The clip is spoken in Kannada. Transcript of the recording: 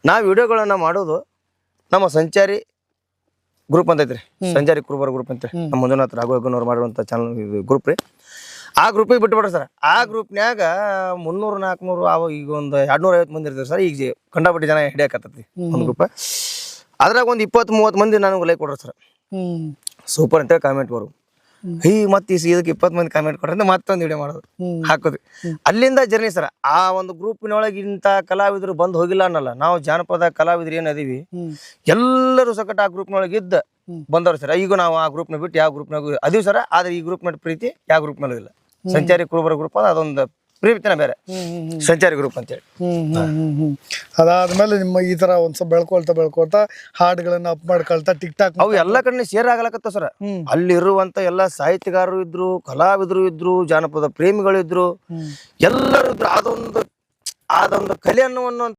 ನಾವು ವಿಡಿಯೋಗಳನ್ನ ಮಾಡೋದು ನಮ್ಮ ಸಂಚಾರಿ ಗ್ರೂಪ್ ಅಂತ ಐತ್ರಿ, ಸಂಚಾರಿ ಕುರುಬರ ಗ್ರೂಪ್ ಅಂತೇಳಿ ನಮ್ಮ ಮಂಜುನಾಥ್ ರಾಘವೇಗನವ್ರು ಮಾಡಿರುವಂಥ ಚಾನಲ್ ಗ್ರೂಪ್ ರೀ. ಆ ಗ್ರೂಪಿಗೆ ಬಿಟ್ಬಿಡ್ರಿ ಸರ್. ಆ ಗ್ರೂಪ್ನ್ಯಾಗ 300-400 ಅವ ಈಗ ಒಂದು 250 ಮಂದಿ ಇರ್ತಾರೆ ಸರ್. ಈಗ ಕಂಡಾಪಟ್ಟಿ ಜನ ಹಿಡಿಯಕತ್ತೈತಿ ಒಂದು ಗ್ರೂಪ್. ಅದ್ರಾಗ ಒಂದು 20-30 ಮಂದಿ ನನಗೆ ಲೈಕ್ ಕೊಡ್ರಿ ಸರ್, ಸೂಪರ್ ಅಂತೇಳಿ ಕಾಮೆಂಟ್ ಬರು. ಮತ್ತೆ ಇದಕ್ಕೆ 20 ಮಂದಿ ಕಾಮೆಂಟ್ ಕೊಡ್ರಿ ಮತ್ತೊಂದು ವಿಡಿಯೋ ಮಾಡೋದು ಹಾಕೋದ್ರಿ. ಅಲ್ಲಿಂದ ಜರ್ನಿ ಸರ್. ಆ ಒಂದು ಗ್ರೂಪಿನೊಳಗೆ ಇಂಥ ಕಲಾವಿದರು ಬಂದು ಹೋಗಿಲ್ಲ ಅನ್ನಲ್ಲ. ನಾವು ಜಾನಪದ ಕಲಾವಿದ್ರು ಏನ್ ಅದೀವಿ ಎಲ್ಲರೂ ಸಕಟ್ ಆ ಗ್ರೂಪ್ನೊಳಗೆ ಇದ್ದ ಬಂದವ್ರು ಸರ್. ಈಗ ನಾವು ಆ ಗ್ರೂಪ್ನ ಬಿಟ್ಟು ಯಾವ ಗ್ರೂಪ್ನಾಗ ಅದೀವಿ ಸರ್. ಆದ್ರೆ ಈ ಗ್ರೂಪ್ ಮೇಲೆ ಪ್ರೀತಿ ಯಾವ ಗ್ರೂಪ್ ಮೇಲೂ ಇಲ್ಲ. ಸಂಚಾರಿ ಕುರುಬರ ಗ್ರೂಪ್ ಅದೊಂದು ಪ್ರೀತಿನ ಬೇರೆ, ಸಂಚಾರಿ ಗ್ರೂಪ್ ಅಂತೇಳಿ. ಅದಾದ್ಮೇಲೆ ನಿಮ್ಮ ಈ ತರ ಒಂದ್ ಸ್ವಲ್ಪ ಬೆಳ್ಕೊಳ್ತಾ ಹಾಡುಗಳನ್ನ ಅಪ್ ಮಾಡ್ಕೊಳ್ತಾ ಟಿಕ್ಟಾಕ್ ಅವು ಎಲ್ಲ ಕಡೆ ಶೇರ್ ಆಗ್ಲಕತ್ತ ಸರ್. ಅಲ್ಲಿರುವಂತ ಎಲ್ಲ ಸಾಹಿತ್ಯಗಾರರು ಇದ್ರು, ಕಲಾವಿದರು ಇದ್ರು, ಜಾನಪದ ಪ್ರೇಮಿಗಳು ಇದ್ರು, ಎಲ್ಲರೂ ಇದ್ರು. ಅದೊಂದು ಕಲೆ ಅನ್ನುವಂತ